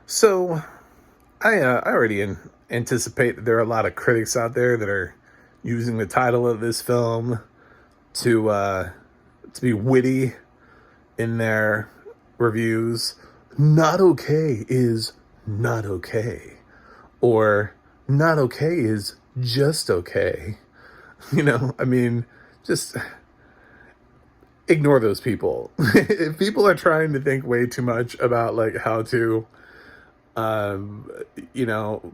So I already anticipate that there are a lot of critics out there that are using the title of this film to be witty in their reviews. Not okay is not okay, or not okay is just okay. I mean, just ignore those people. If people are trying to think way too much about like how to um, you know,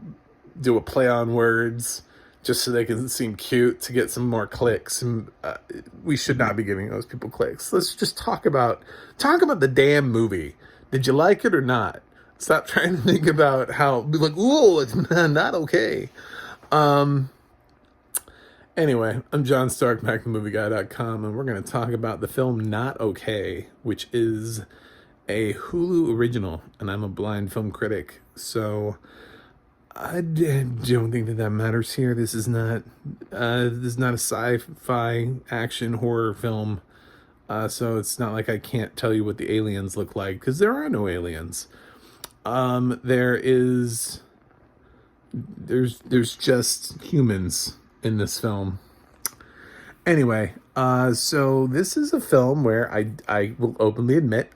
do a play on words just so they can seem cute to get some more clicks. And we should not be giving those people clicks. Let's just talk about the damn movie. Did you like it or not? Stop trying to think about how be like, ooh, it's not okay. Um. Anyway, I'm John Stark, movieguy.com, and we're going to talk about the film Not Okay, which is a Hulu original, and I'm a blind film critic. So don't think that matters here. This is not a sci-fi action horror film. So it's not like I can't tell you what the aliens look like, because there are no aliens. There's just humans in this film. Anyway, so this is a film where I will openly admit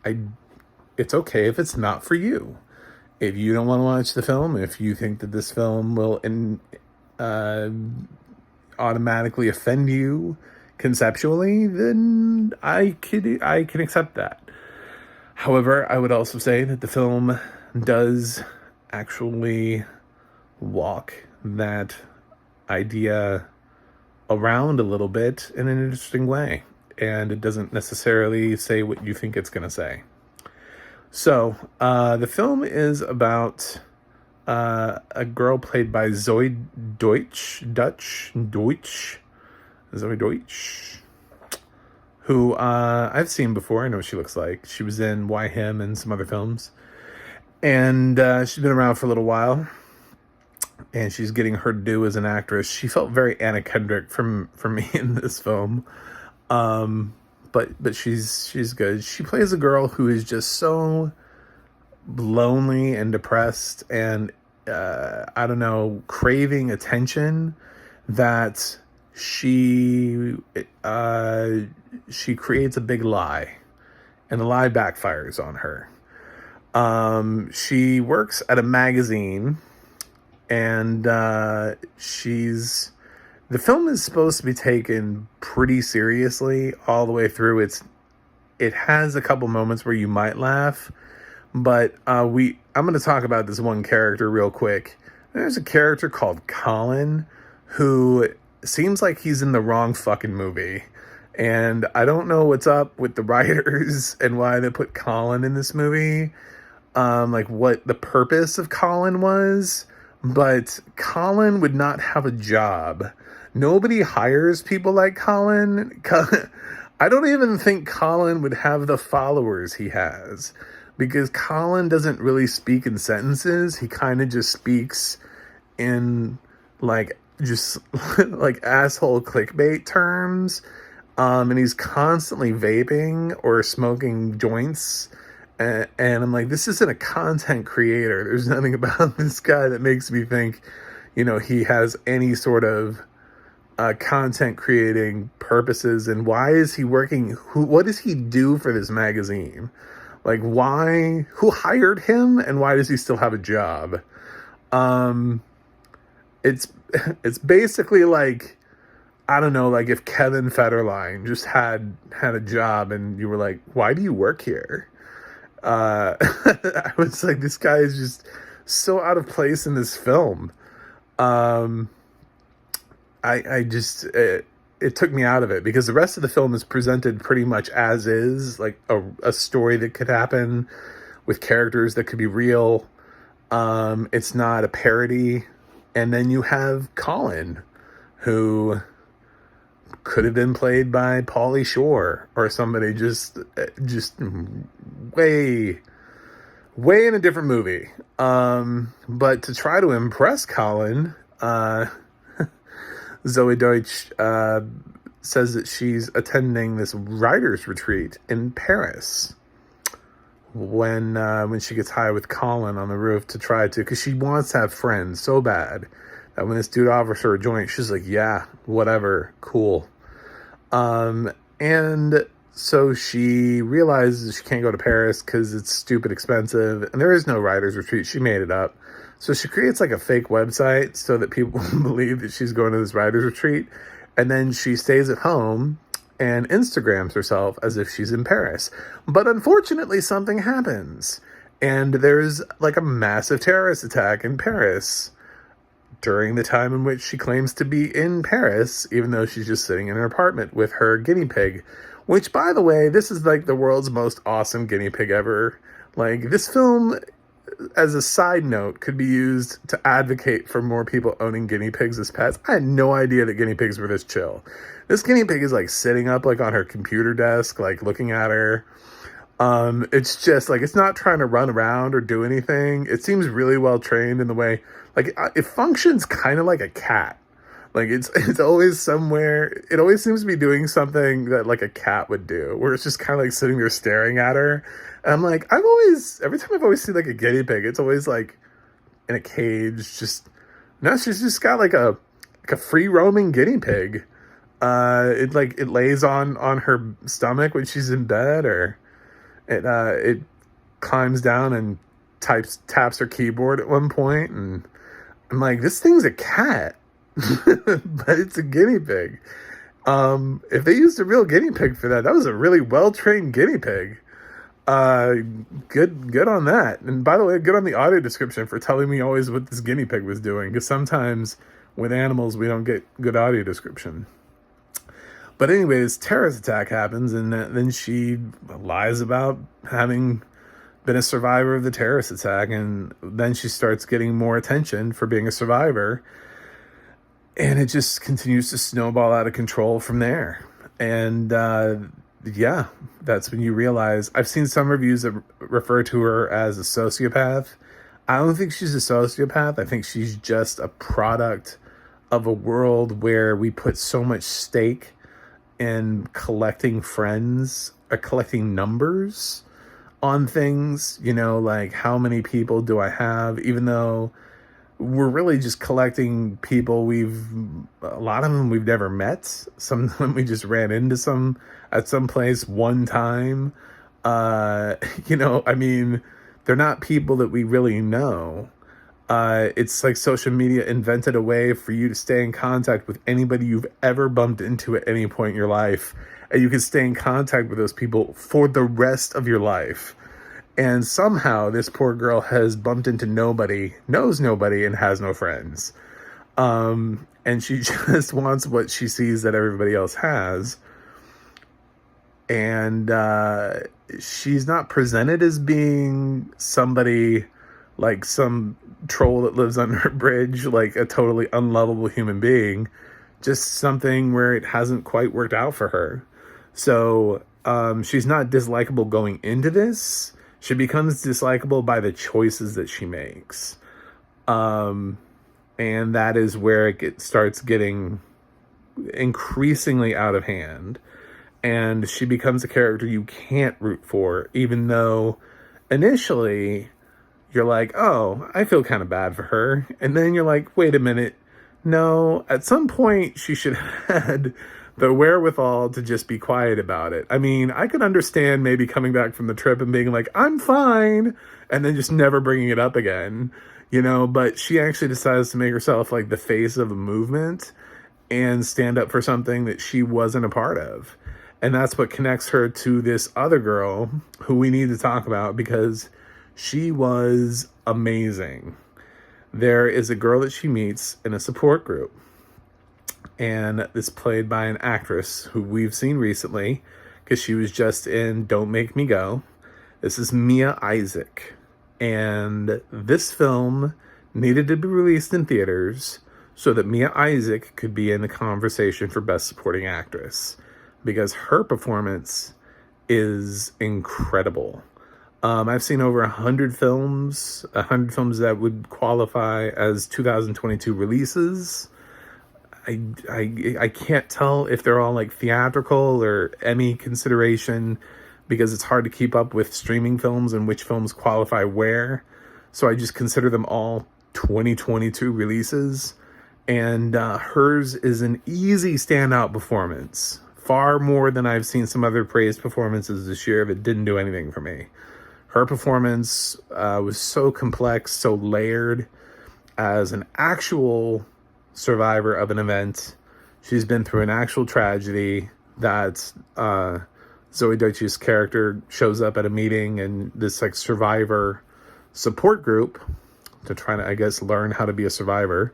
it's okay if it's not for you. If you don't want to watch the film, if you think that this film will uh, automatically offend you conceptually, then I can accept that. However, I would also say that the film does actually walk that idea around a little bit in an interesting way, and it doesn't necessarily say what you think it's going to say. So, the film is about a girl played by Zoe Zoe Deutsch, who I've seen before. I know what she looks like. She was in Why Him and some other films, and she's been around for a little while. And she's getting her due as an actress. She felt very Anna Kendrick for me in this film. But she's good. She plays a girl who is just so lonely and depressed and I don't know, craving attention, that she creates a big lie, and the lie backfires on her. She works at a magazine, and the film is supposed to be taken pretty seriously all the way through. It has a couple moments where you might laugh, but I'm going to talk about this one character real quick. There's a character called Colin who seems like he's in the wrong fucking movie. And I don't know what's up with the writers and why they put Colin in this movie. Like what the purpose of Colin was. But Colin would not have a job. Nobody hires people like Colin. I don't even think Colin would have the followers he has, because Colin doesn't really speak in sentences. He kind of just speaks in like just like asshole clickbait terms. And he's constantly vaping or smoking joints. And I'm like, this isn't a content creator. There's nothing about this guy that makes me think, he has any sort of content creating purposes. And why is he working? What does he do for this magazine? Like, why? Who hired him? And why does he still have a job? It's basically like, I don't know, like if Kevin Federline just had a job and you were like, why do you work here? I was like, this guy is just so out of place in this film. I just, it took me out of it, because the rest of the film is presented pretty much as is, like a story that could happen with characters that could be real. It's not a parody. And then you have Colin, who could have been played by Pauly Shore or somebody just way in a different movie. But to try to impress Colin, Zoe Deutsch says that she's attending this writer's retreat in Paris, when she gets high with Colin on the roof to try to, because she wants to have friends so bad that when this dude offers her a joint, she's like, yeah, whatever, cool. And so she realizes she can't go to Paris because it's stupid expensive, and there is no writer's retreat. She made it up. So she creates like a fake website so that people believe that she's going to this writer's retreat, and then she stays at home and Instagrams herself as if she's in Paris. But unfortunately, something happens, and there's like a massive terrorist attack in Paris during the time in which she claims to be in Paris, even though she's just sitting in her apartment with her guinea pig, which, by the way, this is like the world's most awesome guinea pig ever. Like, this film, as a side note, could be used to advocate for more people owning guinea pigs as pets. I had no idea that guinea pigs were this chill. This guinea pig is like sitting up like on her computer desk, like looking at her. It's just like, it's not trying to run around or do anything. It seems really well trained in the way, like, it functions kind of like a cat. Like, it's always somewhere. It always seems to be doing something that like a cat would do, where it's just kind of like sitting there staring at her. And I'm like, every time I've always seen like a guinea pig, it's always like in a cage. No, she's just got like a free roaming guinea pig. It lays on her stomach when she's in bed, or it climbs down and taps her keyboard at one point, and I'm like, this thing's a cat. But it's a guinea pig. If they used a real guinea pig for that was a really well-trained guinea pig. Good on that. And by the way, good on the audio description for telling me always what this guinea pig was doing, because sometimes with animals we don't get good audio description. But anyway, this terrorist attack happens, and then she lies about having been a survivor of the terrorist attack, and then she starts getting more attention for being a survivor. And it just continues to snowball out of control from there. And yeah, that's when you realize, I've seen some reviews that refer to her as a sociopath. I don't think she's a sociopath. I think she's just a product of a world where we put so much stake in collecting friends or collecting numbers on things, like how many people do I have, even though we're really just collecting people a lot of them we've never met. Some of them we just ran into at some place one time. I mean, they're not people that we really know. It's like social media invented a way for you to stay in contact with anybody you've ever bumped into at any point in your life. And you can stay in contact with those people for the rest of your life. And somehow this poor girl has bumped into nobody, knows nobody, and has no friends. And she just wants what she sees that everybody else has. And she's not presented as being somebody like some troll that lives under a bridge, like a totally unlovable human being. Just something where it hasn't quite worked out for her. So she's not dislikable going into this. She becomes dislikable by the choices that she makes. And that is where it starts getting increasingly out of hand. And she becomes a character you can't root for, even though initially you're like, oh, I feel kind of bad for her. And then you're like, wait a minute. No, at some point she should have had the wherewithal to just be quiet about it. I mean, I could understand maybe coming back from the trip and being like, I'm fine, and then just never bringing it up again, but she actually decides to make herself like the face of a movement and stand up for something that she wasn't a part of. And that's what connects her to this other girl who we need to talk about, because she was amazing. There is a girl that she meets in a support group, and it's played by an actress who we've seen recently because she was just in Don't Make Me Go. This is Mia Isaac, and this film needed to be released in theaters so that Mia Isaac could be in the conversation for Best Supporting Actress, because her performance is incredible. I've seen over 100 films that would qualify as 2022 releases. I can't tell if they're all like theatrical or Emmy consideration, because it's hard to keep up with streaming films and which films qualify where. So I just consider them all 2022 releases. And hers is an easy standout performance. Far more than I've seen some other praised performances this year that didn't do anything for me. Her performance was so complex, so layered. As an actual survivor of an event, she's been through an actual tragedy that Zoe Deutsch's character shows up at a meeting and this like survivor support group to try to, I guess, learn how to be a survivor.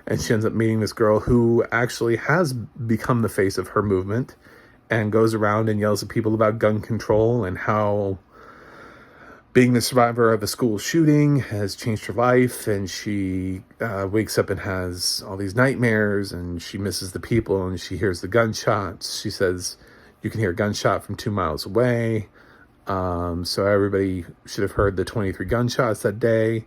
And she ends up meeting this girl who actually has become the face of her movement and goes around and yells at people about gun control and how being the survivor of a school shooting has changed her life. And she wakes up and has all these nightmares, and she misses the people, and she hears the gunshots. She says, you can hear a gunshot from 2 miles away. So everybody should have heard the 23 gunshots that day.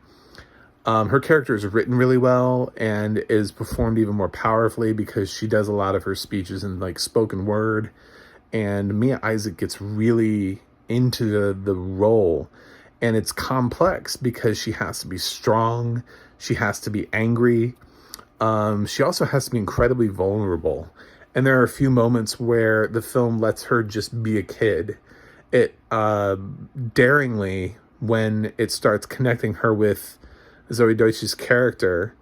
Her character is written really well and is performed even more powerfully because she does a lot of her speeches in like spoken word. And Mia Isaac gets really into the role. And it's complex because she has to be strong. She has to be angry. She also has to be incredibly vulnerable. And there are a few moments where the film lets her just be a kid. It daringly, when it starts connecting her with Zoe Deutsch's character,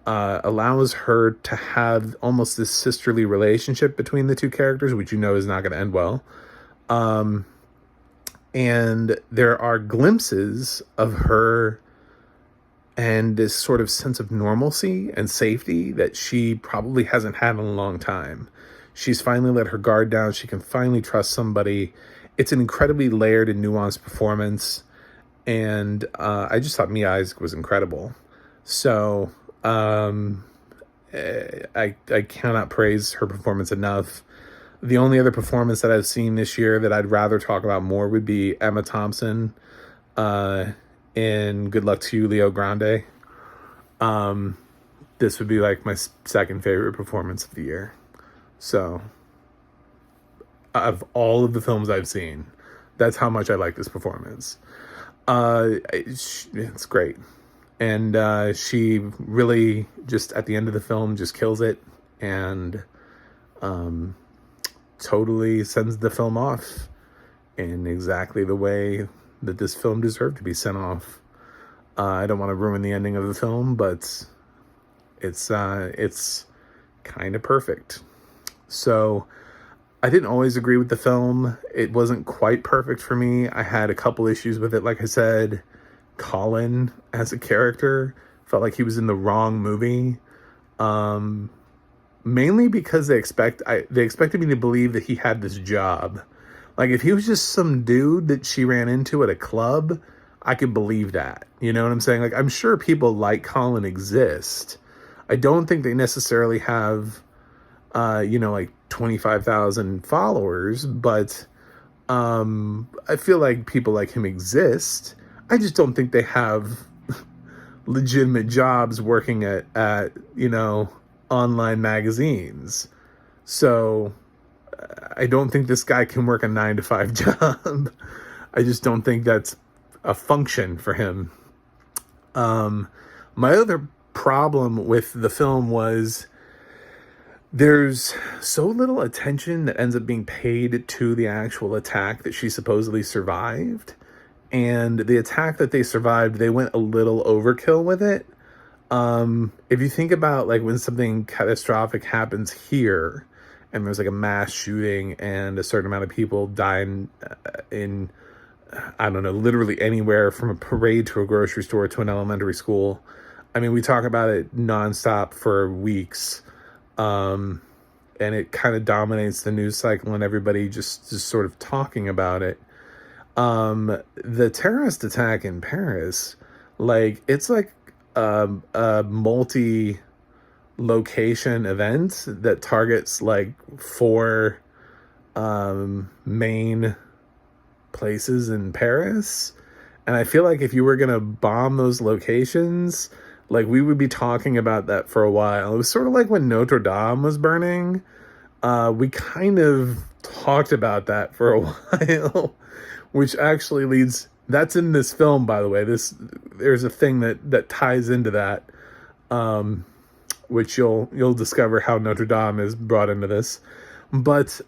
allows her to have almost this sisterly relationship between the two characters, which you know is not going to end well. And there are glimpses of her and this sort of sense of normalcy and safety that she probably hasn't had in a long time. She's finally let her guard down. She can finally trust somebody. It's an incredibly layered and nuanced performance. And I just thought Mia Isaac was incredible. So I cannot praise her performance enough. The only other performance that I've seen this year that I'd rather talk about more would be Emma Thompson in Good Luck to You, Leo Grande. This would be like my second favorite performance of the year. So, of all of the films I've seen, that's how much I like this performance. It's great. And she really just at the end of the film just kills it and totally sends the film off in exactly the way that this film deserved to be sent off. I don't want to ruin the ending of the film, but it's kind of perfect. So I didn't always agree with the film. It wasn't quite perfect for me. I had a couple issues with it. Like I said, Colin as a character felt like he was in the wrong movie. Mainly because they expected me to believe that he had this job. Like if he was just some dude that she ran into at a club, I could believe that. You know what I'm saying? Like I'm sure people like Colin exist. I don't think they necessarily have like 25,000 followers, but I feel like people like him exist. I just don't think they have legitimate jobs working at online magazines. So I don't think this guy can work a 9-to-5 job. I just don't think that's a function for him. My other problem with the film was there's so little attention that ends up being paid to the actual attack that she supposedly survived. And the attack that they survived, they went a little overkill with it. If you think about like when something catastrophic happens here and there's like a mass shooting and a certain amount of people die in I don't know, literally anywhere from a parade to a grocery store to an elementary school. I mean, we talk about it nonstop for weeks. And it kind of dominates the news cycle and everybody just sort of talking about it. The terrorist attack in Paris, like it's like a multi-location event that targets like 4 main places in Paris. And I feel like if you were going to bomb those locations, like we would be talking about that for a while. It was sort of like when Notre Dame was burning. We kind of talked about that for a while. which actually leads. That's in this film, by the way. There's a thing that ties into that, which you'll discover how Notre Dame is brought into this. But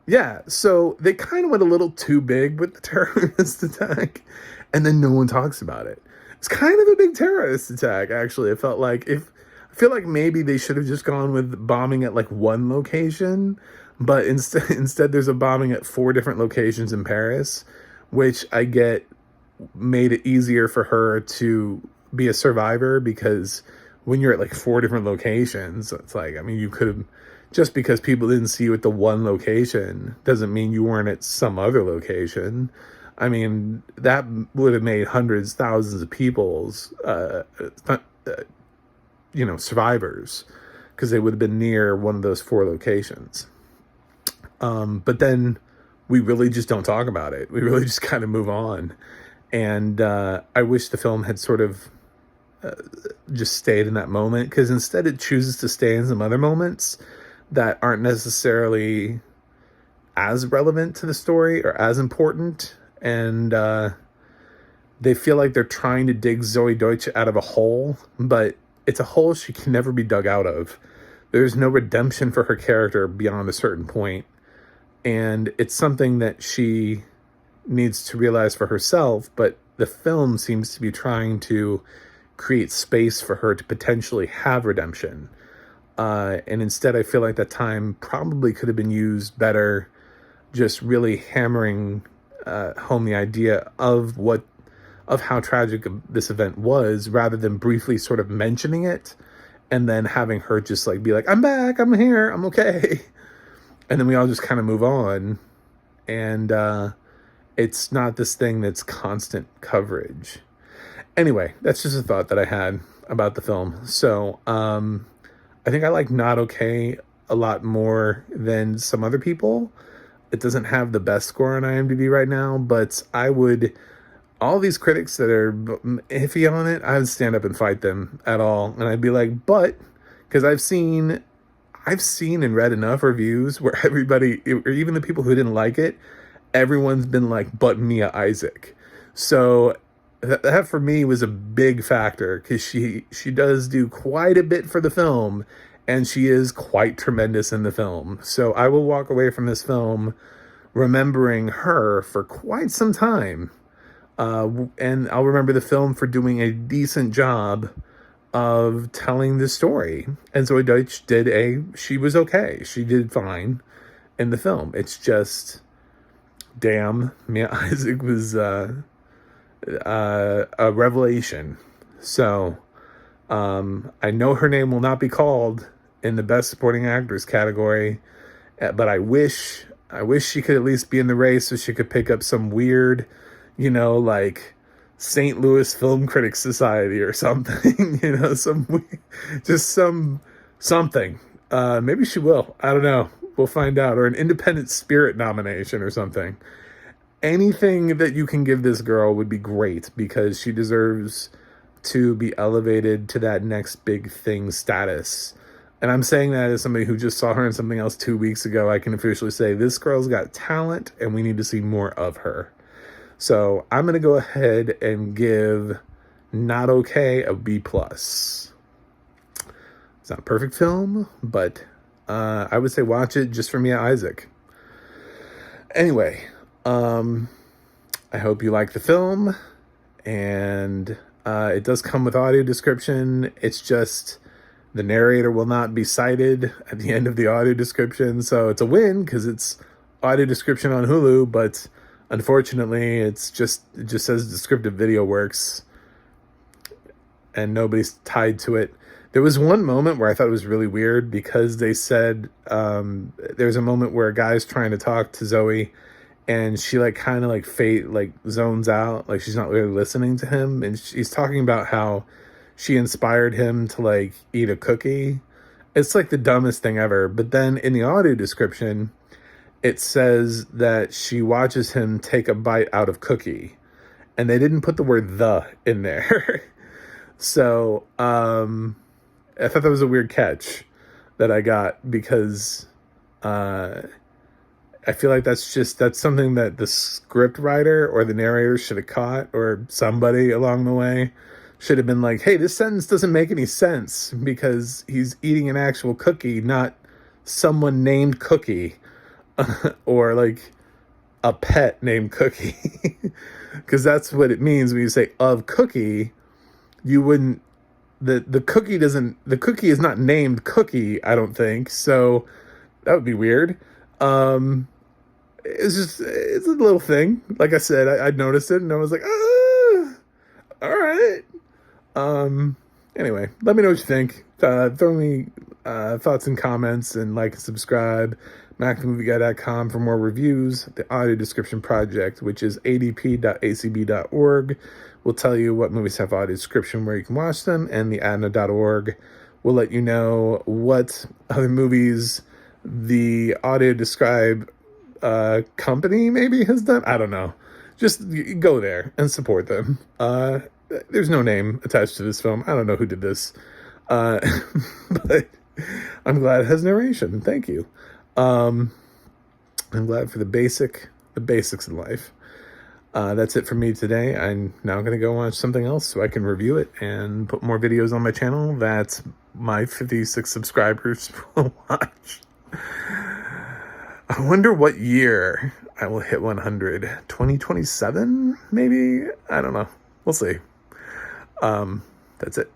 yeah, so they kind of went a little too big with the terrorist attack, and then no one talks about it. It's kind of a big terrorist attack, actually. I feel like maybe they should have just gone with bombing at like one location, but instead there's a bombing at 4 different locations in Paris, which I get made it easier for her to be a survivor, because when you're at like 4 different locations, it's like, I mean, you could have, just because people didn't see you at the one location doesn't mean you weren't at some other location. I mean, that would have made hundreds, thousands of people's, survivors, because they would have been near one of those 4 locations. But then we really just don't talk about it. We really just kind of move on. And I wish the film had sort of just stayed in that moment, because instead it chooses to stay in some other moments that aren't necessarily as relevant to the story or as important. And they feel like they're trying to dig Zoe Deutsch out of a hole, but it's a hole she can never be dug out of. There's no redemption for her character beyond a certain point. And it's something that she needs to realize for herself, but the film seems to be trying to create space for her to potentially have redemption. And instead, I feel like that time probably could have been used better, just really hammering home the idea of how tragic this event was, rather than briefly sort of mentioning it and then having her just like be like, I'm back, I'm here, I'm okay. And then we all just kind of move on. And it's not this thing that's constant coverage. Anyway, that's just a thought that I had about the film. So I think I like Not Okay a lot more than some other people. It doesn't have the best score on IMDb right now, but all these critics that are iffy on it, I would stand up and fight them at all. And I'd be like, but, because I've seen and read enough reviews where everybody, or even the people who didn't like it, everyone's been like, but Mia Isaac. So that for me was a big factor, because she does do quite a bit for the film, and she is quite tremendous in the film. So I will walk away from this film remembering her for quite some time. And I'll remember the film for doing a decent job of telling the story. And Zoe Deutsch she was okay. She did fine in the film. It's just, damn, Mia Isaac was a revelation. So I know her name will not be called in the Best Supporting Actress category, but I wish she could at least be in the race, so she could pick up some weird, like St. Louis Film Critics Society or something, something. Maybe she will. I don't know. We'll find out. Or an Independent Spirit nomination or something. Anything that you can give this girl would be great, because she deserves to be elevated to that next big thing status. And I'm saying that as somebody who just saw her in something else 2 weeks ago. I can officially say this girl's got talent, and we need to see more of her. So I'm going to go ahead and give Not Okay a B+. It's not a perfect film, but I would say watch it just for Mia Isaac. Anyway, I hope you like the film, and it does come with audio description. It's just the narrator will not be cited at the end of the audio description, so it's a win because it's audio description on Hulu, but unfortunately it just says descriptive video works and nobody's tied to it. There was one moment where I thought it was really weird, because they said there's a moment where a guy's trying to talk to Zoe, and she kind of zones out, like she's not really listening to him, and she's talking about how she inspired him to eat a cookie. It's the dumbest thing ever. But then in the audio description, it says that she watches him take a bite out of cookie, and they didn't put the word "the" in there. So I thought that was a weird catch that I got, because I feel like that's something that the script writer or the narrator should have caught, or somebody along the way should have been like, hey, this sentence doesn't make any sense because he's eating an actual cookie, not someone named Cookie or like a pet named Cookie. Because that's what it means when you say of Cookie. You wouldn't, the cookie doesn't, the cookie is not named Cookie, I don't think. So that would be weird. It's a little thing. Like I said, I noticed it and I was like, all right. Anyway, let me know what you think. Throw me thoughts and comments, and like and subscribe. MacTheMovieGuy.com for more reviews. The Audio Description Project, which is adp.acb.org, will tell you what movies have audio description, where you can watch them, and the adna.org will let you know what other movies the audio describe company maybe has done. I don't know. Just go there and support them. There's no name attached to this film. I don't know who did this. But I'm glad it has narration. Thank you. I'm glad for the basics in life. That's it for me today. I'm now going to go watch something else so I can review it and put more videos on my channel that my 56 subscribers will watch. I wonder what year I will hit 100. 2027, maybe? I don't know. We'll see. That's it.